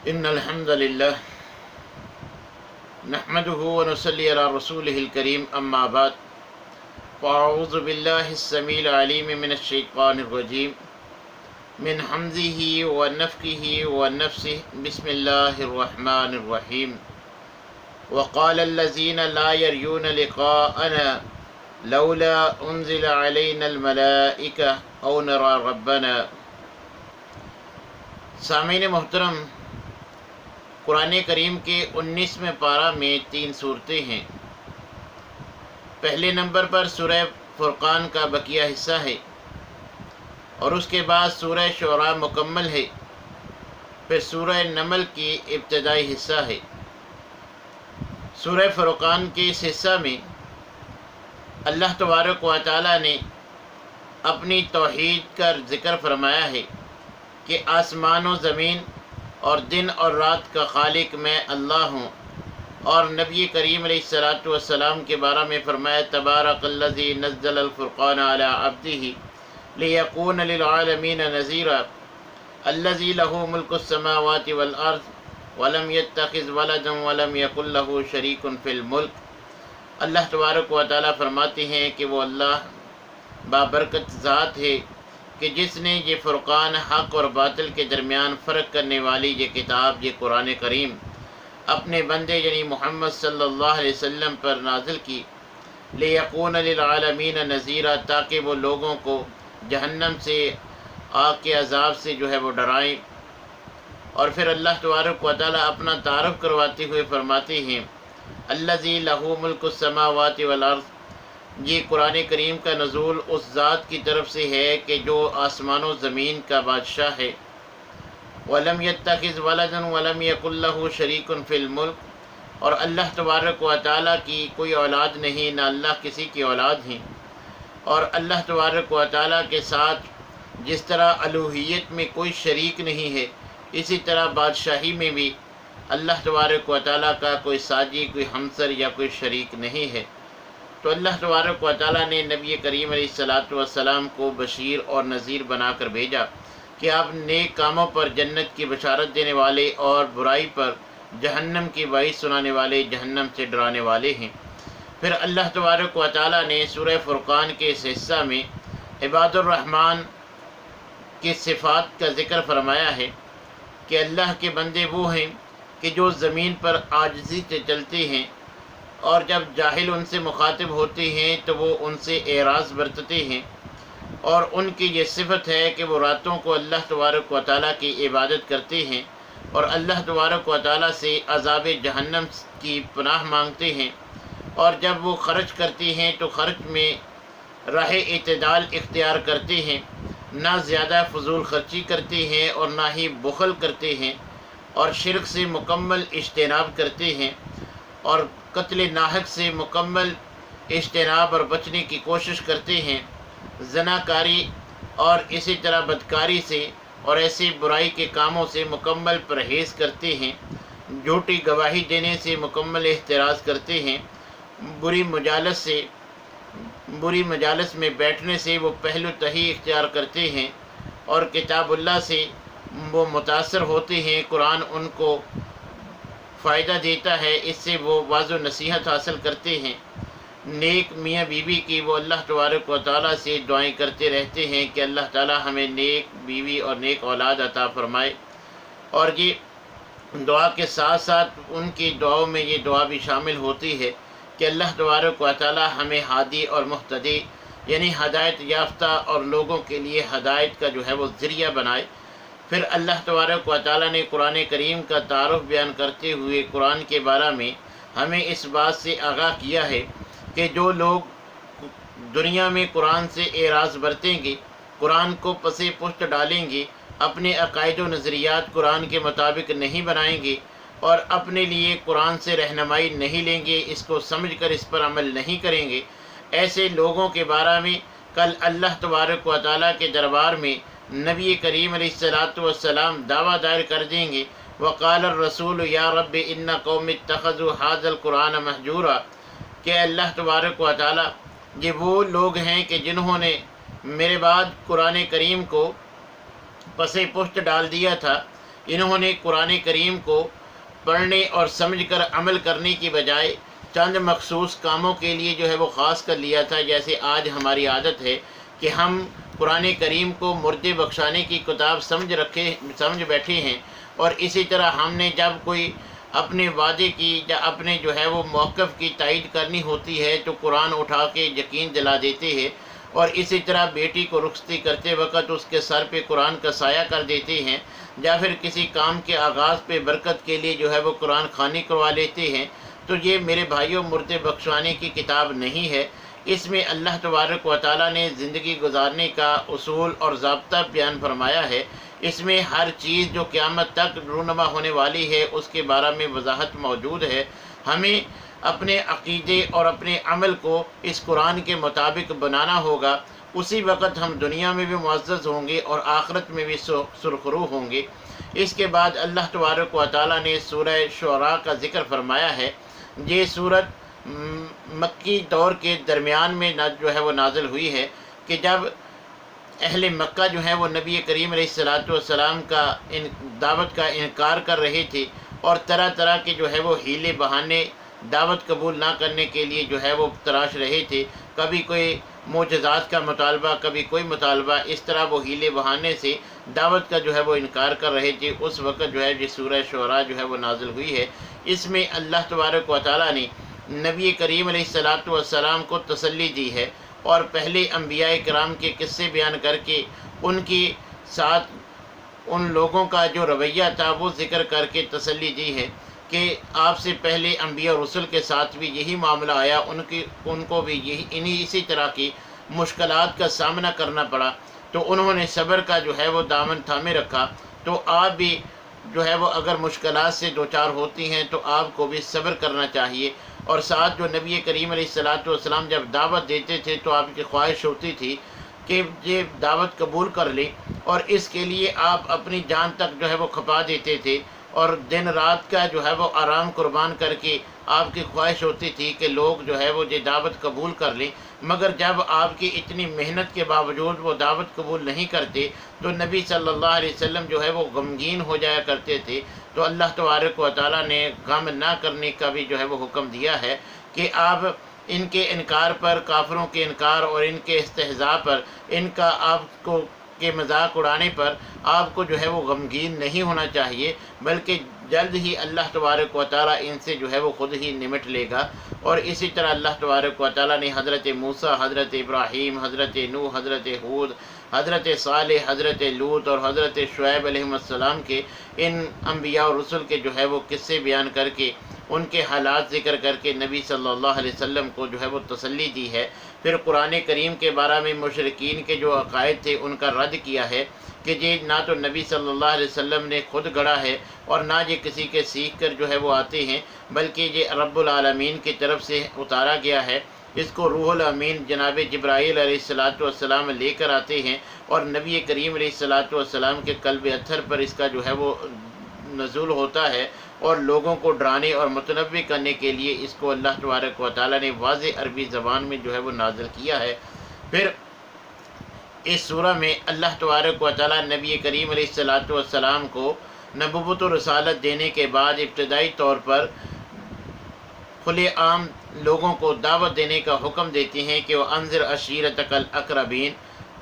ان الحمد للہ نحمده ونصلی علی رسولہ الکریم اما بعد فاعوذ باللہ السمیع العلیم من الشیطان الرجیم من حمزہ ونفخہ ونفثہ بسم اللہ الرحمن الرحیم وقال الذین لا یرجون لقاءنا لولا انزل علینا الملائکہ او نری ربنا۔ سامعین محترم، قرآن کریم کے 19ویں پارہ میں 3 صورتیں ہیں۔ پہلے نمبر پر سورہ فرقان کا بقیہ حصہ ہے، اور اس کے بعد سورہ شعراء مکمل ہے، پھر سورہ نمل کی ابتدائی حصہ ہے۔ سورہ فرقان کے اس حصہ میں اللہ تبارک و تعالی نے اپنی توحید کا ذکر فرمایا ہے کہ آسمان و زمین اور دن اور رات کا خالق میں اللہ ہوں، اور نبی کریم علیہ الصلاۃ والسلام کے بارے میں فرمایا تبارک الذی نزل الفرقان علی عبدہ لیکون للعالمین نذیرا الذی لہ ملک السماوات والارض ولم یتخذ ولدا ولم یکن لہ شریک فی الملک۔ اللہ تبارک و تعالیٰ فرماتے ہیں کہ وہ اللہ بابرکت ذات ہے کہ جس نے یہ فرقان حق اور باطل کے درمیان فرق کرنے والی یہ کتاب، یہ قرآن کریم اپنے بندے یعنی محمد صلی اللہ علیہ وسلم پر نازل کی، لیکون للعالمین نذیرا، تاکہ وہ لوگوں کو جہنم سے، آگ کے عذاب سے جو ہے وہ ڈرائیں۔ اور پھر اللہ تبارک و تعالیٰ اپنا تعارف کرواتے ہوئے فرماتے ہیں الذی لہ ملک السماوات والارض، یہ قرآن کریم کا نزول اس ذات کی طرف سے ہے کہ جو آسمان و زمین کا بادشاہ ہے۔ وَلَمْ يَتَّخِذْ وَلَدًا وَلَمْ يَكُنْ لَهُ شَرِيكٌ فِي الْمُلْكِ، اور اللہ تبارک و تعالیٰ کی کوئی اولاد نہیں، نہ اللہ کسی کی اولاد ہیں۔ اور اللہ تبارک و تعالیٰ کے ساتھ جس طرح الوہیت میں کوئی شریک نہیں ہے، اسی طرح بادشاہی میں بھی اللہ تبارک و تعالیٰ کا کوئی ساجی، کوئی ہمسر یا کوئی شریک نہیں ہے۔ تو اللہ تبارک و تعالیٰ نے نبی کریم علیہ الصلاۃ والسلام کو بشیر اور نذیر بنا کر بھیجا کہ آپ نیک کاموں پر جنت کی بشارت دینے والے اور برائی پر جہنم کی وعید سنانے والے، جہنم سے ڈرانے والے ہیں۔ پھر اللہ تبارک و تعالیٰ نے سورہ فرقان کے اس حصہ میں عباد الرحمن کی صفات کا ذکر فرمایا ہے کہ اللہ کے بندے وہ ہیں کہ جو زمین پر عاجزی سے چلتے ہیں، اور جب جاہل ان سے مخاطب ہوتے ہیں تو وہ ان سے اعراض برتتے ہیں، اور ان کی یہ صفت ہے کہ وہ راتوں کو اللہ تبارک و تعالیٰ کی عبادت کرتے ہیں، اور اللہ تبارک و تعالیٰ سے عذاب جہنم کی پناہ مانگتے ہیں، اور جب وہ خرچ کرتے ہیں تو خرچ میں راہ اعتدال اختیار کرتے ہیں، نہ زیادہ فضول خرچی کرتے ہیں اور نہ ہی بخل کرتے ہیں، اور شرک سے مکمل اجتناب کرتے ہیں، اور قتل ناحق سے مکمل اجتناب اور بچنے کی کوشش کرتے ہیں، زناکاری اور اسی طرح بدکاری سے اور ایسی برائی کے کاموں سے مکمل پرہیز کرتے ہیں، جھوٹی گواہی دینے سے مکمل احتراز کرتے ہیں، بری مجالس میں بیٹھنے سے وہ پہلو تہی اختیار کرتے ہیں، اور کتاب اللہ سے وہ متاثر ہوتے ہیں، قرآن ان کو فائدہ دیتا ہے، اس سے وہ واعظ و نصیحت حاصل کرتے ہیں۔ نیک میاں بیوی کی وہ اللہ تبارک و تعالیٰ سے دعائیں کرتے رہتے ہیں کہ اللہ تعالیٰ ہمیں نیک بیوی اور نیک اولاد عطا فرمائے، اور یہ دعا کے ساتھ ساتھ ان کی دعاؤں میں یہ دعا بھی شامل ہوتی ہے کہ اللہ تبارک و تعالیٰ ہمیں ہادی اور مہتدی یعنی ہدایت یافتہ اور لوگوں کے لیے ہدایت کا جو ہے وہ ذریعہ بنائے۔ پھر اللہ تبارک و تعالیٰ نے قرآن کریم کا تعارف بیان کرتے ہوئے قرآن کے بارے میں ہمیں اس بات سے آگاہ کیا ہے کہ جو لوگ دنیا میں قرآن سے اعراض برتیں گے، قرآن کو پس پشت ڈالیں گے، اپنے عقائد و نظریات قرآن کے مطابق نہیں بنائیں گے، اور اپنے لیے قرآن سے رہنمائی نہیں لیں گے، اس کو سمجھ کر اس پر عمل نہیں کریں گے، ایسے لوگوں کے بارے میں کل اللہ تبارک و تعالیٰ کے دربار میں نبی کریم علیہ الصلاۃ والسلام دعویٰ دائر کر دیں گے وقال الرسول یا رب ان قوم اتخذوا هذا القرآن مہجورا، کہ اللہ تبارک و تعالیٰ یہ وہ لوگ ہیں کہ جنہوں نے میرے بعد قرآن کریم کو پس پشت ڈال دیا تھا، انہوں نے قرآن کریم کو پڑھنے اور سمجھ کر عمل کرنے کی بجائے چند مخصوص کاموں کے لیے جو ہے وہ خاص کر لیا تھا، جیسے آج ہماری عادت ہے کہ ہم قرآن کریم کو مردے بخشانے کی کتاب سمجھ بیٹھے ہیں، اور اسی طرح ہم نے جب کوئی اپنے وعدے کی یا اپنے جو ہے وہ موقف کی تائید کرنی ہوتی ہے تو قرآن اٹھا کے یقین دلا دیتے ہیں، اور اسی طرح بیٹی کو رخصتی کرتے وقت اس کے سر پہ قرآن کا سایہ کر دیتے ہیں، یا پھر کسی کام کے آغاز پہ برکت کے لیے جو ہے وہ قرآن خوانی کروا لیتے ہیں۔ تو یہ میرے بھائیوں مردے بخشوانے کی کتاب نہیں ہے، اس میں اللہ تبارک و تعالیٰ نے زندگی گزارنے کا اصول اور ضابطہ بیان فرمایا ہے۔ اس میں ہر چیز جو قیامت تک رونما ہونے والی ہے اس کے بارے میں وضاحت موجود ہے۔ ہمیں اپنے عقیدے اور اپنے عمل کو اس قرآن کے مطابق بنانا ہوگا، اسی وقت ہم دنیا میں بھی معزز ہوں گے اور آخرت میں بھی سرخرو ہوں گے۔ اس کے بعد اللہ تبارک و تعالیٰ نے سورہ شعراء کا ذکر فرمایا ہے۔ یہ سورت مکی دور کے درمیان میں جو ہے وہ نازل ہوئی ہے، کہ جب اہل مکہ جو ہے وہ نبی کریم علیہ السلام کا دعوت کا انکار کر رہے تھے، اور طرح طرح کے جو ہے وہ ہیلے بہانے دعوت قبول نہ کرنے کے لیے جو ہے وہ تراش رہے تھے، کبھی کوئی معجزات کا مطالبہ، کبھی کوئی مطالبہ، اس طرح وہ ہیلے بہانے سے دعوت کا جو ہے وہ انکار کر رہے تھے۔ اس وقت جو ہے یہ سورہ شعراء جو ہے وہ نازل ہوئی ہے۔ اس میں اللہ تبارک و تعالیٰ نے نبی کریم علیہ السلام کو تسلی دی ہے، اور پہلے انبیاء کرام کے قصے بیان کر کے ان کے ساتھ ان لوگوں کا جو رویہ تھا وہ ذکر کر کے تسلی دی ہے کہ آپ سے پہلے انبیاء اور رسل کے ساتھ بھی یہی معاملہ آیا، ان کو بھی اسی طرح کی مشکلات کا سامنا کرنا پڑا، تو انہوں نے صبر کا جو ہے وہ دامن تھامے رکھا۔ تو آپ بھی جو ہے وہ اگر مشکلات سے دوچار ہوتی ہیں تو آپ کو بھی صبر کرنا چاہیے۔ اور ساتھ جو نبی کریم علیہ السلام جب دعوت دیتے تھے تو آپ کی خواہش ہوتی تھی کہ یہ دعوت قبول کر لیں، اور اس کے لیے آپ اپنی جان تک جو ہے وہ کھپا دیتے تھے، اور دن رات کا جو ہے وہ آرام قربان کر کے آپ کی خواہش ہوتی تھی کہ لوگ جو ہے وہ یہ دعوت قبول کر لیں۔ مگر جب آپ کی اتنی محنت کے باوجود وہ دعوت قبول نہیں کرتے تو نبی صلی اللہ علیہ وسلم جو ہے وہ غمگین ہو جایا کرتے تھے۔ تو اللہ تبارک و تعالیٰ نے غم نہ کرنے کا بھی جو ہے وہ حکم دیا ہے کہ آپ ان کے انکار پر، کافروں کے انکار اور ان کے استہزاء پر، ان کا آپ کو کے مذاق اڑانے پر آپ کو جو ہے وہ غمگین نہیں ہونا چاہیے، بلکہ جلد ہی اللہ تبارک و تعالیٰ ان سے جو ہے وہ خود ہی نمٹ لے گا۔ اور اسی طرح اللہ تبارک و تعالیٰ نے حضرت موسیٰ، حضرت ابراہیم، حضرت نوح، حضرت ہود، حضرت صالح، حضرت لوط اور حضرت شعیب علیہ السلام کے ان انبیاء اور رسل کے جو ہے وہ قصے بیان کر کے، ان کے حالات ذکر کر کے نبی صلی اللہ علیہ وسلم کو جو ہے وہ تسلی دی ہے۔ پھر قرآن کریم کے بارے میں مشرکین کے جو عقائد تھے ان کا رد کیا ہے کہ یہ نہ تو نبی صلی اللہ علیہ وسلم نے خود گڑھا ہے اور نہ یہ کسی کے سیکھ کر جو ہے وہ آتے ہیں، بلکہ یہ رب العالمین کی طرف سے اتارا گیا ہے۔ اس کو روح الامین جناب جبرائیل علیہ السلام لے کر آتے ہیں، اور نبی کریم علیہ السلام کے قلب اطہر پر اس کا جو ہے وہ نزول ہوتا ہے، اور لوگوں کو ڈرانے اور متنبع کرنے کے لیے اس کو اللہ تبارک و تعالیٰ نے واضح عربی زبان میں جو ہے وہ نازل کیا ہے۔ پھر اس سورہ میں اللہ تبارک و تعالیٰ نبی کریم علیہ السلام کو نبوت و رسالت دینے کے بعد ابتدائی طور پر کھلے عام لوگوں کو دعوت دینے کا حکم دیتے ہیں کہ وہ انذر عشیرتک الاقربین،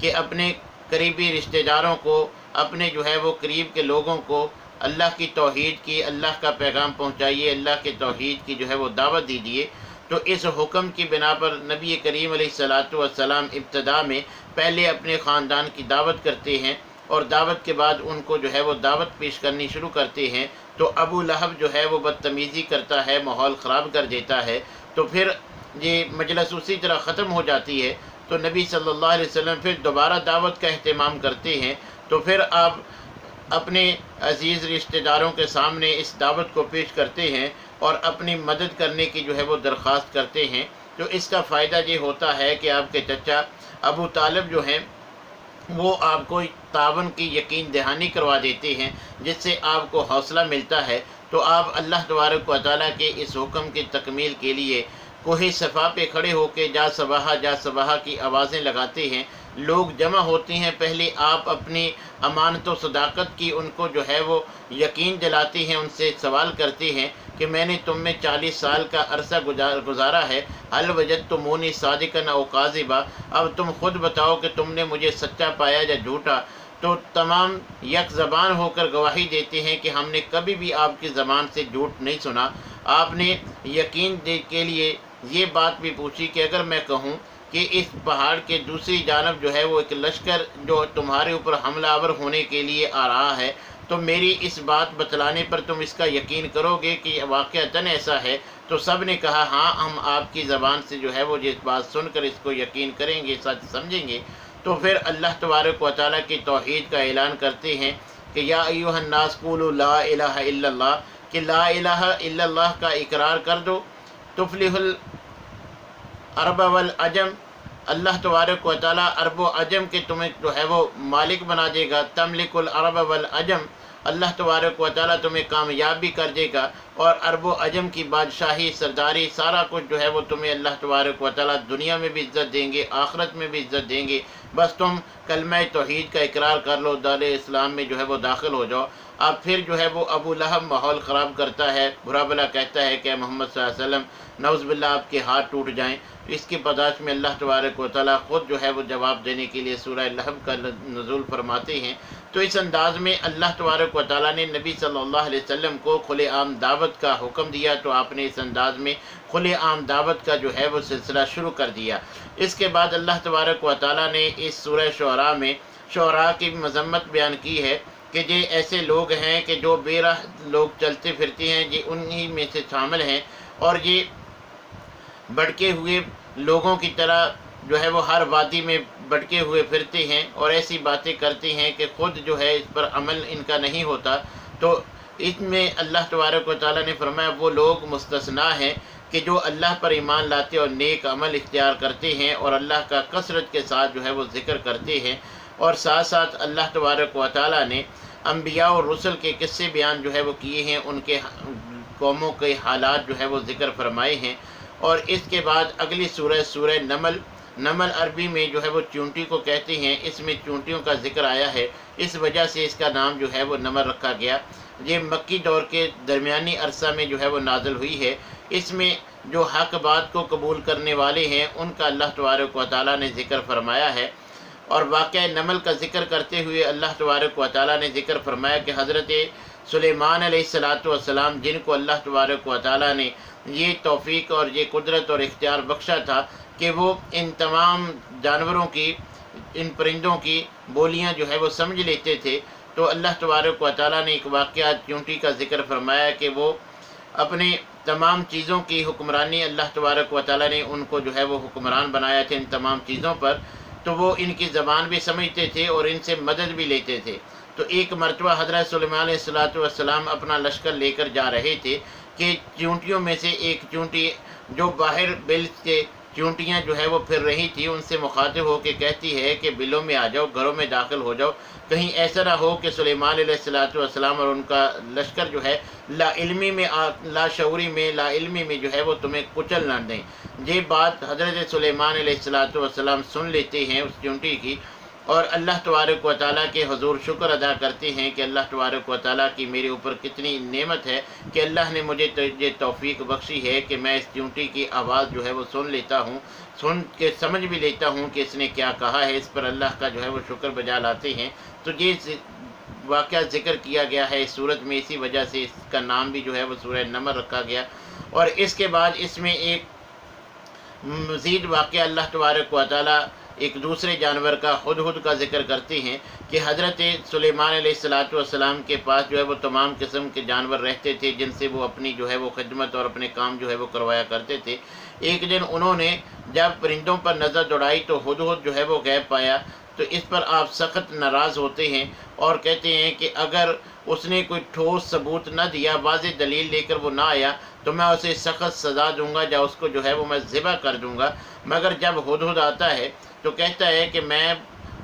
کہ اپنے قریبی رشتہ داروں کو، اپنے جو ہے وہ قریب کے لوگوں کو اللہ کی توحید کی، اللہ کا پیغام پہنچائیے، اللہ کے توحید کی جو ہے وہ دعوت دیجیے۔ تو اس حکم کی بنا پر نبی کریم علیہ السلام ابتدا میں پہلے اپنے خاندان کی دعوت کرتے ہیں، اور دعوت کے بعد ان کو جو ہے وہ دعوت پیش کرنی شروع کرتے ہیں۔ تو ابو لہب جو ہے وہ بدتمیزی کرتا ہے، ماحول خراب کر دیتا ہے، تو پھر یہ مجلس اسی طرح ختم ہو جاتی ہے۔ تو نبی صلی اللہ علیہ وسلم پھر دوبارہ دعوت کا اہتمام کرتے ہیں، تو پھر آپ اپنے عزیز رشتہ داروں کے سامنے اس دعوت کو پیش کرتے ہیں اور اپنی مدد کرنے کی جو ہے وہ درخواست کرتے ہیں۔ تو اس کا فائدہ یہ ہوتا ہے کہ آپ کے چچا ابو طالب جو ہیں وہ آپ کو تعاون کی یقین دہانی کروا دیتے ہیں، جس سے آپ کو حوصلہ ملتا ہے۔ تو آپ اللہ تبارک و تعالیٰ کے اس حکم کی تکمیل کے لیے کوہ صفا پہ کھڑے ہو کے جا صباحا جا صباحا کی آوازیں لگاتے ہیں، لوگ جمع ہوتے ہیں، پہلے آپ اپنی امانت و صداقت کی ان کو جو ہے وہ یقین دلاتے ہیں، ان سے سوال کرتے ہیں کہ میں نے تم میں 40 سال کا عرصہ گزارا ہے، حل وجدتمونی صادقا او کاذبا، اب تم خود بتاؤ کہ تم نے مجھے سچا پایا یا جھوٹا؟ تو تمام یک زبان ہو کر گواہی دیتے ہیں کہ ہم نے کبھی بھی آپ کی زبان سے جھوٹ نہیں سنا۔ آپ نے یقین کے لیے یہ بات بھی پوچھی کہ اگر میں کہوں کہ اس پہاڑ کے دوسری جانب جو ہے وہ ایک لشکر جو تمہارے اوپر حملہ آور ہونے کے لیے آ رہا ہے، تو میری اس بات بتلانے پر تم اس کا یقین کرو گے کہ واقعتاً ایسا ہے؟ تو سب نے کہا ہاں، ہم آپ کی زبان سے جو ہے وہ جس بات سن کر اس کو یقین کریں گے، سچ سمجھیں گے۔ تو پھر اللہ تبارک و تعالیٰ کی توحید کا اعلان کرتے ہیں کہ یا ایھا الناس قولوا لا الہ الا اللہ، کہ لا الہ الا اللہ کا اقرار کر دو، تفلح العرب والعجم، اللہ تبارک و تعالیٰ عرب و عجم کے تمہیں جو ہے وہ مالک بنا دے گا، تملک العرب والعجم، اللہ تبارک و تعالیٰ تمہیں کامیاب بھی کر دے گا، اور عرب و عجم کی بادشاہی، سرداری، سارا کچھ جو ہے وہ تمہیں اللہ تبارک و تعالیٰ دنیا میں بھی عزت دیں گے، آخرت میں بھی عزت دیں گے، بس تم کلمہ توحید کا اقرار کر لو، دار اسلام میں جو ہے وہ داخل ہو جاؤ۔ اب پھر جو ہے وہ ابو لہب ماحول خراب کرتا ہے، برا بھلا کہتا ہے کہ محمد صلی اللہ علیہ وسلم نعوذ باللہ آپ کے ہاتھ ٹوٹ جائیں۔ اس کی پاداش میں اللہ تبارک و تعالیٰ خود جو ہے وہ جواب دینے کے لیے سورہ لہب کا نزول فرماتے ہیں۔ تو اس انداز میں اللہ تبارک و تعالیٰ نے نبی صلی اللہ علیہ وسلم کو کھلے عام دعوت کا حکم دیا، تو آپ نے اس انداز میں کھلے عام دعوت کا جو ہے وہ سلسلہ شروع کر دیا۔ اس کے بعد اللہ تبارک و تعالیٰ نے اس سورہ شعراء میں شعراء کی مذمت بیان کی ہے کہ یہ ایسے لوگ ہیں کہ جو بے راہ لوگ چلتے پھرتے ہیں، یہ انہی میں سے شامل ہیں، اور یہ بھٹکے ہوئے لوگوں کی طرح جو ہے وہ ہر وادی میں بھٹکے ہوئے پھرتے ہیں اور ایسی باتیں کرتے ہیں کہ خود جو ہے اس پر عمل ان کا نہیں ہوتا۔ تو اس میں اللہ تبارک و تعالیٰ نے فرمایا وہ لوگ مستثنیٰ ہیں کہ جو اللہ پر ایمان لاتے اور نیک عمل اختیار کرتے ہیں اور اللہ کا کثرت کے ساتھ جو ہے وہ ذکر کرتے ہیں، اور ساتھ ساتھ اللہ تبارک و تعالیٰ نے انبیاء اور رسل کے قصے بیان جو ہے وہ کیے ہیں، ان کے قوموں کے حالات جو ہے وہ ذکر فرمائے ہیں۔ اور اس کے بعد اگلی سورہ نمل، نمل عربی میں جو ہے وہ چونٹی کو کہتے ہیں، اس میں چونٹیوں کا ذکر آیا ہے، اس وجہ سے اس کا نام جو ہے وہ نمل رکھا گیا۔ یہ مکی دور کے درمیانی عرصہ میں جو ہے وہ نازل ہوئی ہے۔ اس میں جو حق بات کو قبول کرنے والے ہیں ان کا اللہ تبارک و تعالیٰ نے ذکر فرمایا ہے۔ اور واقعہ نمل کا ذکر کرتے ہوئے اللہ تبارک و تعالیٰ نے ذکر فرمایا کہ حضرت سلیمان علیہ السلام جن کو اللہ تبارک و تعالیٰ نے یہ توفیق اور یہ قدرت اور اختیار بخشا تھا کہ وہ ان تمام جانوروں کی، ان پرندوں کی بولیاں جو ہے وہ سمجھ لیتے تھے، تو اللہ تبارک و تعالیٰ نے ایک واقعہ چونٹی کا ذکر فرمایا کہ وہ اپنے تمام چیزوں کی حکمرانی، اللہ تبارک و تعالیٰ نے ان کو جو ہے وہ حکمران بنایا تھا ان تمام چیزوں پر، تو وہ ان کی زبان بھی سمجھتے تھے اور ان سے مدد بھی لیتے تھے۔ تو ایک مرتبہ حضرت سلیمان علیہ السلام اپنا لشکر لے کر جا رہے تھے کہ چونٹیوں میں سے ایک چونٹی جو باہر بل کے چونٹیاں جو ہے وہ پھر رہی تھی، ان سے مخاطب ہو کے کہتی ہے کہ بلوں میں آ جاؤ، گھروں میں داخل ہو جاؤ، کہیں ایسا نہ ہو کہ سلیمان علیہ السلام اور ان کا لشکر جو ہے لا علمی میں لا شعوری میں، لا علمی میں جو ہے وہ تمہیں کچل نہ دیں۔ یہ بات حضرت سلیمان علیہ السلام سن لیتے ہیں اس چونٹی کی، اور اللہ تبارک و تعالیٰ کے حضور شکر ادا کرتے ہیں کہ اللہ تبارک و تعالیٰ کی میرے اوپر کتنی نعمت ہے کہ اللہ نے مجھے یہ توفیق بخشی ہے کہ میں اس چونٹی کی آواز جو ہے وہ سن لیتا ہوں، سن کے سمجھ بھی لیتا ہوں کہ اس نے کیا کہا ہے، اس پر اللہ کا جو ہے وہ شکر بجا لاتے ہیں۔ تو یہ واقعہ ذکر کیا گیا ہے اس صورت میں، اسی وجہ سے اس کا نام بھی جو ہے وہ سورہ نمل رکھا گیا۔ اور اس کے بعد اس میں ایک مزید واقعہ اللہ تبارک و تعالیٰ ایک دوسرے جانور کا ہدہد کا ذکر کرتے ہیں کہ حضرت سلیمان علیہ السلام کے پاس جو ہے وہ تمام قسم کے جانور رہتے تھے جن سے وہ اپنی جو ہے وہ خدمت اور اپنے کام جو ہے وہ کروایا کرتے تھے۔ ایک دن انہوں نے جب پرندوں پر نظر دوڑائی تو ہدہد جو ہے وہ غیب پایا، تو اس پر آپ سخت ناراض ہوتے ہیں اور کہتے ہیں کہ اگر اس نے کوئی ٹھوس ثبوت نہ دیا، واضح دلیل لے کر وہ نہ آیا تو میں اسے سخت سزا دوں گا، یا اس کو جو ہے وہ میں ذبح کر دوں گا۔ مگر جب ہدہد آتا ہے تو کہتا ہے کہ میں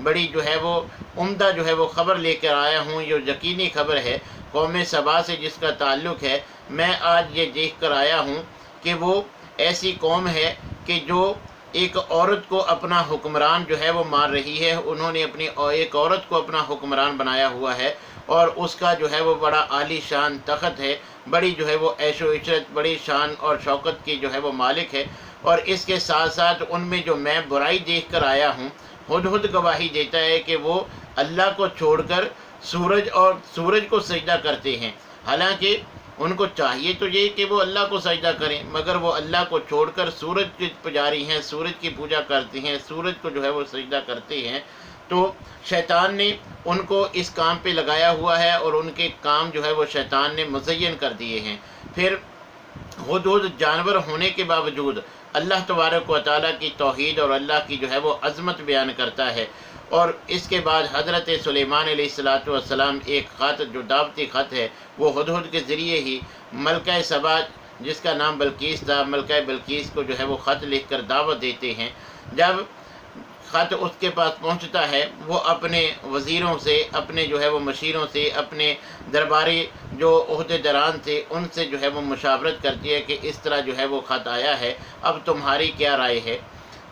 بڑی جو ہے وہ عمدہ جو ہے وہ خبر لے کر آیا ہوں، یہ یقینی خبر ہے، قوم سبا سے جس کا تعلق ہے، میں آج یہ دیکھ کر آیا ہوں کہ وہ ایسی قوم ہے کہ جو ایک عورت کو اپنا حکمران جو ہے وہ مان رہی ہے، انہوں نے اپنی ایک عورت کو اپنا حکمران بنایا ہوا ہے، اور اس کا جو ہے وہ بڑا عالی شان تخت ہے، بڑی جو ہے وہ عیش و عشرت، بڑی شان اور شوکت کی جو ہے وہ مالک ہے۔ اور اس کے ساتھ ساتھ ان میں جو میں برائی دیکھ کر آیا ہوں، ہدہد گواہی دیتا ہے کہ وہ اللہ کو چھوڑ کر سورج کو سجدہ کرتے ہیں، حالانکہ ان کو چاہیے تو یہ کہ وہ اللہ کو سجدہ کریں، مگر وہ اللہ کو چھوڑ کر سورج کے پجاری ہیں، سورج کی پوجا کرتے ہیں، سورج کو جو ہے وہ سجدہ کرتے ہیں۔ تو شیطان نے ان کو اس کام پہ لگایا ہوا ہے، اور ان کے کام جو ہے وہ شیطان نے مزین کر دیے ہیں۔ پھر ہدہد جانور ہونے کے باوجود اللہ تبارک و تعالیٰ کی توحید اور اللہ کی جو ہے وہ عظمت بیان کرتا ہے۔ اور اس کے بعد حضرت سلیمان علیہ السلام ایک خط جو دعوتی خط ہے، وہ ہدہد کے ذریعے ہی ملکہ سبا جس کا نام بلقیس تھا، ملکہ بلقیس کو جو ہے وہ خط لکھ کر دعوت دیتے ہیں۔ جب خط اس کے پاس پہنچتا ہے، وہ اپنے وزیروں سے، اپنے جو ہے وہ مشیروں سے، اپنے درباری جو عہدے دران تھے، ان سے جو ہے وہ مشاورت کرتی ہے کہ اس طرح جو ہے وہ خط آیا ہے، اب تمہاری کیا رائے ہے؟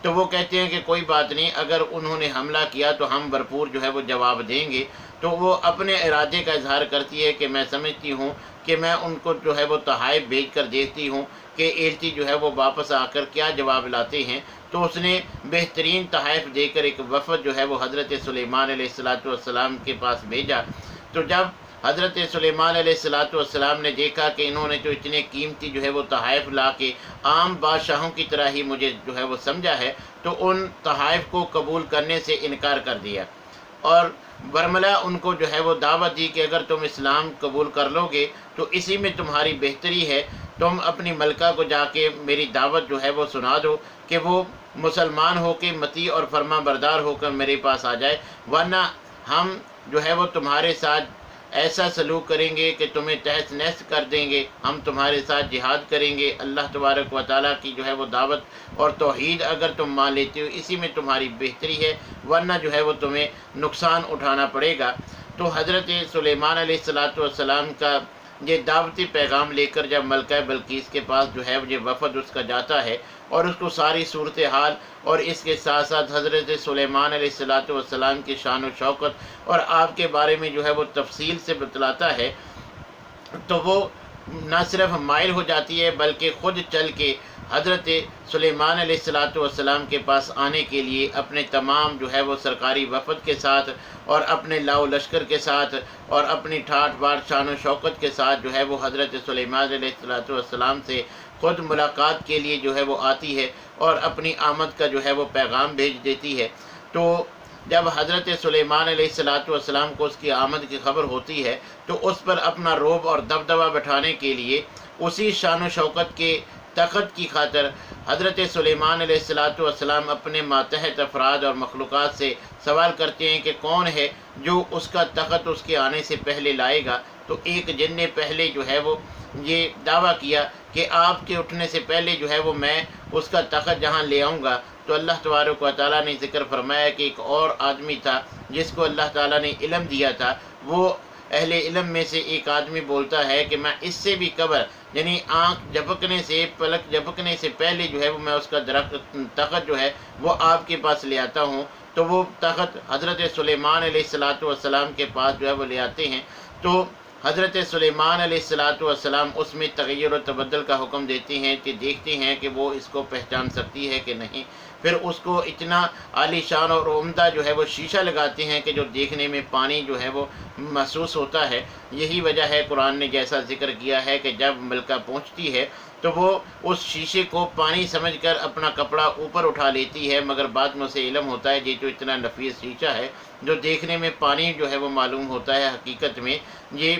تو وہ کہتے ہیں کہ کوئی بات نہیں، اگر انہوں نے حملہ کیا تو ہم بھرپور جو ہے وہ جواب دیں گے۔ تو وہ اپنے ارادے کا اظہار کرتی ہے کہ میں سمجھتی ہوں کہ میں ان کو جو ہے وہ تحائف بھیج کر دیکھتی ہوں کہ ایلچی جو ہے وہ واپس آ کر کیا جواب لاتے ہیں۔ تو اس نے بہترین تحائف دے کر ایک وفد جو ہے وہ حضرت سلیمان علیہ السلام کے پاس بھیجا۔ تو جب حضرت سلیمان علیہ السلام نے دیکھا کہ انہوں نے جو اتنے قیمتی جو ہے وہ تحائف لا کے عام بادشاہوں کی طرح ہی مجھے جو ہے وہ سمجھا ہے، تو ان تحائف کو قبول کرنے سے انکار کر دیا، اور برملا ان کو جو ہے وہ دعوت دی کہ اگر تم اسلام قبول کر لو گے تو اسی میں تمہاری بہتری ہے، تم اپنی ملکہ کو جا کے میری دعوت جو ہے وہ سنا دو کہ وہ مسلمان ہو کے مطیع اور فرما بردار ہو کر میرے پاس آ جائے، ورنہ ہم جو ہے وہ تمہارے ساتھ ایسا سلوک کریں گے کہ تمہیں تہس نہس کر دیں گے، ہم تمہارے ساتھ جہاد کریں گے، اللہ تبارک و تعالیٰ کی جو ہے وہ دعوت اور توحید اگر تم مان لیتے ہو اسی میں تمہاری بہتری ہے، ورنہ جو ہے وہ تمہیں نقصان اٹھانا پڑے گا۔ تو حضرت سلیمان علیہ السلام کا یہ دعوتی پیغام لے کر جب ملکہ بلقیس کے پاس جو ہے یہ وفد اس کا جاتا ہے، اور اس کو ساری صورتحال اور اس کے ساتھ ساتھ حضرت سلیمان علیہ السلام کی شان و شوکت اور آپ کے بارے میں جو ہے وہ تفصیل سے بتلاتا ہے، تو وہ نہ صرف مائل ہو جاتی ہے بلکہ خود چل کے حضرت سلیمان علیہ السلام کے پاس آنے کے لیے اپنے تمام جو ہے وہ سرکاری وفد کے ساتھ اور اپنے لاؤ لشکر کے ساتھ اور اپنی ٹھاٹ باٹ شان و شوکت کے ساتھ جو ہے وہ حضرت سلیمان علیہ السلام سے خود ملاقات کے لیے جو ہے وہ آتی ہے اور اپنی آمد کا جو ہے وہ پیغام بھیج دیتی ہے۔ تو جب حضرت سلیمان علیہ السلام کو اس کی آمد کی خبر ہوتی ہے تو اس پر اپنا رعب اور دبدبہ بٹھانے کے لیے اسی شان و شوکت کے تخت کی خاطر حضرت سلیمان علیہ السلام اپنے ماتحت افراد اور مخلوقات سے سوال کرتے ہیں کہ کون ہے جو اس کا تخت اس کے آنے سے پہلے لائے گا۔ تو ایک جن نے پہلے جو ہے وہ یہ دعویٰ کیا کہ آپ کے اٹھنے سے پہلے جو ہے وہ میں اس کا تخت جہاں لے آؤں گا، تو اللہ تبارک و تعالیٰ نے ذکر فرمایا کہ ایک اور آدمی تھا جس کو اللہ تعالیٰ نے علم دیا تھا، وہ اہل علم میں سے ایک آدمی بولتا ہے کہ میں اس سے بھی قبل یعنی آنکھ جھپکنے سے پلک جھپکنے سے پہلے جو ہے وہ میں اس کا تخت جو ہے وہ آپ کے پاس لے آتا ہوں۔ تو وہ تخت حضرت سلیمان علیہ السلام کے پاس جو ہے وہ لے آتے ہیں۔ تو حضرت سلیمان علیہ السلام اس میں تغیر و تبدل کا حکم دیتے ہیں کہ دیکھتے ہیں کہ وہ اس کو پہچان سکتی ہے کہ نہیں، پھر اس کو اتنا عالی شان اور عمدہ جو ہے وہ شیشہ لگاتے ہیں کہ جو دیکھنے میں پانی جو ہے وہ محسوس ہوتا ہے۔ یہی وجہ ہے قرآن نے جیسا ذکر کیا ہے کہ جب ملکہ پہنچتی ہے تو وہ اس شیشے کو پانی سمجھ کر اپنا کپڑا اوپر اٹھا لیتی ہے، مگر بعد میں اسے علم ہوتا ہے یہ تو اتنا نفیس شیشہ ہے جو دیکھنے میں پانی جو ہے وہ معلوم ہوتا ہے، حقیقت میں یہ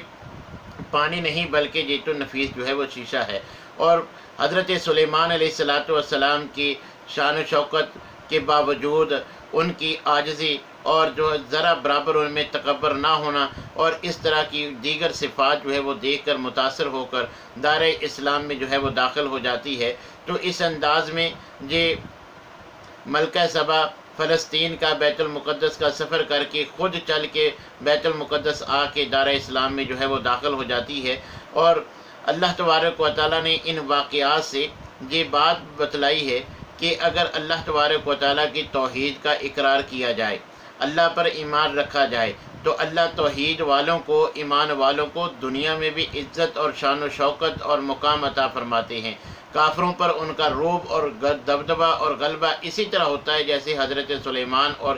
پانی نہیں بلکہ یہ تو نفیس جو ہے وہ شیشہ ہے۔ اور حضرت سلیمان علیہ السلام کی شان و شوکت کے باوجود ان کی عاجزی اور جو ذرا برابر ان میں تکبر نہ ہونا اور اس طرح کی دیگر صفات جو ہے وہ دیکھ کر متاثر ہو کر دار اسلام میں جو ہے وہ داخل ہو جاتی ہے۔ تو اس انداز میں یہ ملکہ سبا فلسطین کا بیت المقدس کا سفر کر کے خود چل کے بیت المقدس آ کے دار اسلام میں جو ہے وہ داخل ہو جاتی ہے، اور اللہ تبارک و تعالیٰ نے ان واقعات سے یہ بات بتلائی ہے کہ اگر اللہ تبارک و تعالیٰ کی توحید کا اقرار کیا جائے، اللہ پر ایمان رکھا جائے، تو اللہ توحید والوں کو، ایمان والوں کو دنیا میں بھی عزت اور شان و شوکت اور مقام عطا فرماتے ہیں۔ کافروں پر ان کا رعب اور دبدبہ اور غلبہ اسی طرح ہوتا ہے جیسے حضرت سلیمان اور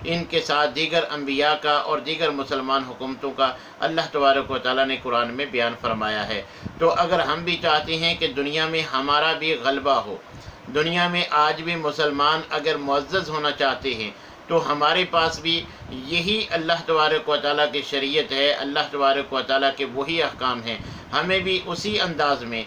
ان کے ساتھ دیگر انبیاء کا اور دیگر مسلمان حکومتوں کا اللہ تبارک و تعالیٰ نے قرآن میں بیان فرمایا ہے۔ تو اگر ہم بھی چاہتے ہیں کہ دنیا میں ہمارا بھی غلبہ ہو، دنیا میں آج بھی مسلمان اگر معزز ہونا چاہتے ہیں، تو ہمارے پاس بھی یہی اللہ تبارک و تعالیٰ کی شریعت ہے، اللہ تبارک و تعالیٰ کے وہی احکام ہیں۔ ہمیں بھی اسی انداز میں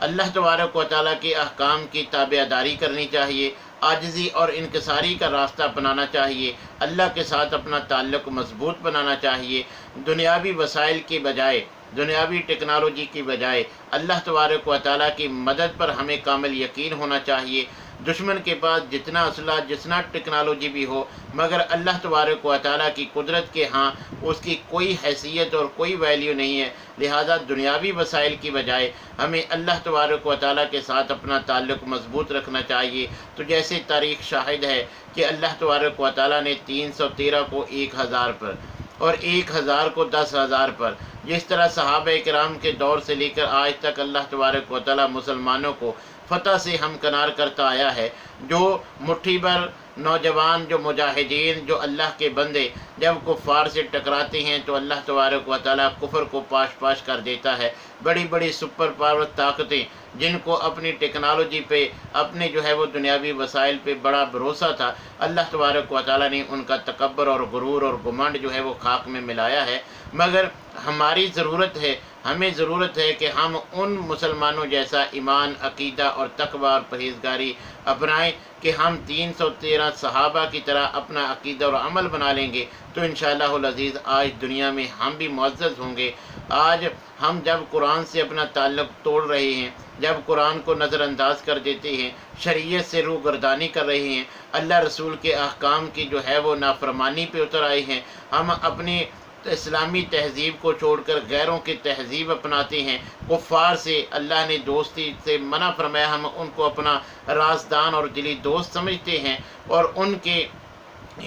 اللہ تبارک و تعالیٰ کے احکام کی تابع داری کرنی چاہیے، عاجزی اور انکساری کا راستہ اپنانا چاہیے، اللہ کے ساتھ اپنا تعلق مضبوط بنانا چاہیے، دنیاوی وسائل کی بجائے، دنیاوی ٹیکنالوجی کی بجائے اللہ تبارک و تعالیٰ کی مدد پر ہمیں کامل یقین ہونا چاہیے۔ دشمن کے پاس جتنا اسلحہ، جتنا ٹیکنالوجی بھی ہو، مگر اللہ تبارک و تعالیٰ کی قدرت کے ہاں اس کی کوئی حیثیت اور کوئی ویلیو نہیں ہے۔ لہذا دنیاوی وسائل کی بجائے ہمیں اللہ تبارک و تعالیٰ کے ساتھ اپنا تعلق مضبوط رکھنا چاہیے۔ تو جیسے تاریخ شاہد ہے کہ اللہ تبارک و تعالیٰ نے 313 کو 1000 پر اور 1000 کو 10,000 پر، جس طرح صحابہ کرام کے دور سے لے کر آج تک اللہ تبارک و تعالیٰ مسلمانوں کو فتح سے ہمکنار کرتا آیا ہے۔ جو مٹھی بھر نوجوان، جو مجاہدین، جو اللہ کے بندے جب کفار سے ٹکراتے ہیں تو اللہ تبارک و تعالیٰ کفر کو پاش پاش کر دیتا ہے۔ بڑی بڑی سپر پاور طاقتیں جن کو اپنی ٹیکنالوجی پہ، اپنے جو ہے وہ دنیاوی وسائل پہ بڑا بھروسہ تھا، اللہ تبارک و تعالیٰ نے ان کا تکبر اور غرور اور گھمنڈ جو ہے وہ خاک میں ملایا ہے۔ مگر ہماری ضرورت ہے، ہمیں ضرورت ہے کہ ہم ان مسلمانوں جیسا ایمان، عقیدہ اور تقوی اور پرہیزگاری اپنائیں کہ ہم 313 صحابہ کی طرح اپنا عقیدہ اور عمل بنا لیں گے تو انشاءاللہ العزیز آج دنیا میں ہم بھی معزز ہوں گے۔ آج ہم جب قرآن سے اپنا تعلق توڑ رہے ہیں، جب قرآن کو نظر انداز کر دیتے ہیں، شریعت سے روگردانی کر رہے ہیں، اللہ رسول کے احکام کی جو ہے وہ نافرمانی پہ اتر آئے ہیں، ہم اپنی اسلامی تہذیب کو چھوڑ کر غیروں کی تہذیب اپناتے ہیں، کفار سے اللہ نے دوستی سے منع فرمایا، ہم ان کو اپنا رازدان اور دلی دوست سمجھتے ہیں اور ان کے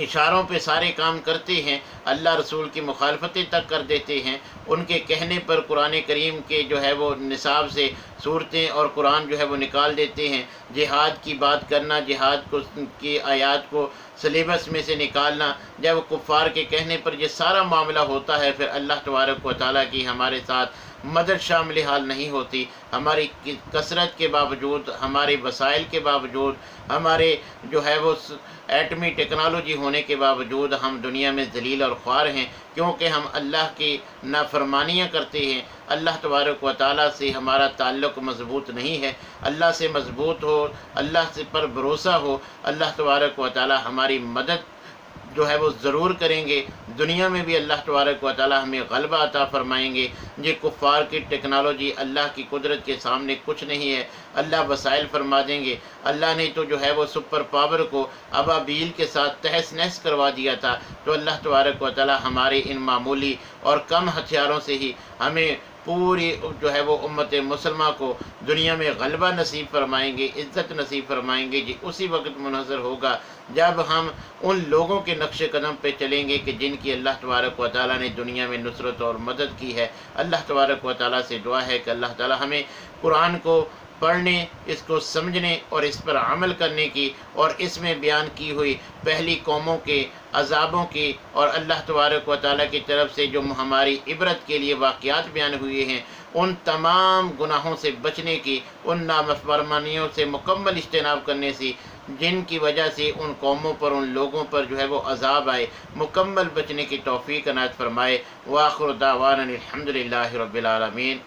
اشاروں پہ سارے کام کرتے ہیں، اللہ رسول کی مخالفتیں تک کر دیتے ہیں، ان کے کہنے پر قرآن کریم کے جو ہے وہ نصاب سے صورتیں اور قرآن جو ہے وہ نکال دیتے ہیں۔ جہاد کی بات کرنا، جہاد کی آیات کو سلیبس میں سے نکالنا، جب کفار کے کہنے پر یہ سارا معاملہ ہوتا ہے، پھر اللہ تبارک و تعالیٰ کی ہمارے ساتھ مدد شامل حال نہیں ہوتی۔ ہماری کثرت کے باوجود، ہمارے وسائل کے باوجود، ہمارے جو ہے وہ ایٹمی ٹیکنالوجی ہونے کے باوجود ہم دنیا میں ذلیل اور خوار ہیں، کیونکہ ہم اللہ کی نافرمانیاں کرتے ہیں، اللہ تبارک و تعالیٰ سے ہمارا تعلق مضبوط نہیں ہے۔ اللہ سے مضبوط ہو، اللہ سے پر بھروسہ ہو، اللہ تبارک و تعالیٰ ہماری مدد جو ہے وہ ضرور کریں گے۔ دنیا میں بھی اللہ تبارک و تعالیٰ ہمیں غلبہ عطا فرمائیں گے۔ یہ کفار کی ٹیکنالوجی اللہ کی قدرت کے سامنے کچھ نہیں ہے، اللہ وسائل فرما دیں گے۔ اللہ نے تو جو ہے وہ سپر پاور کو ابابیل کے ساتھ تہس نہس کروا دیا تھا، تو اللہ تبارک و تعالیٰ ہمارے ان معمولی اور کم ہتھیاروں سے ہی ہمیں پوری جو ہے وہ امت مسلمہ کو دنیا میں غلبہ نصیب فرمائیں گے، عزت نصیب فرمائیں گے۔ جی اسی وقت منحصر ہوگا جب ہم ان لوگوں کے نقش قدم پہ چلیں گے کہ جن کی اللہ تبارک و تعالیٰ نے دنیا میں نصرت اور مدد کی ہے۔ اللہ تبارک و تعالیٰ سے دعا ہے کہ اللہ تعالیٰ ہمیں قرآن کو پڑھنے، اس کو سمجھنے اور اس پر عمل کرنے کی، اور اس میں بیان کی ہوئی پہلی قوموں کے عذابوں کی اور اللہ تبارک و تعالیٰ کی طرف سے جو ہماری عبرت کے لیے واقعات بیان ہوئے ہیں، ان تمام گناہوں سے بچنے کی، ان نافرمانیوں سے مکمل اجتناب کرنے سے جن کی وجہ سے ان قوموں پر، ان لوگوں پر جو ہے وہ عذاب آئے، مکمل بچنے کی توفیق عنایت فرمائے۔ وآخر دعوانا الحمدللہ رب العالمین۔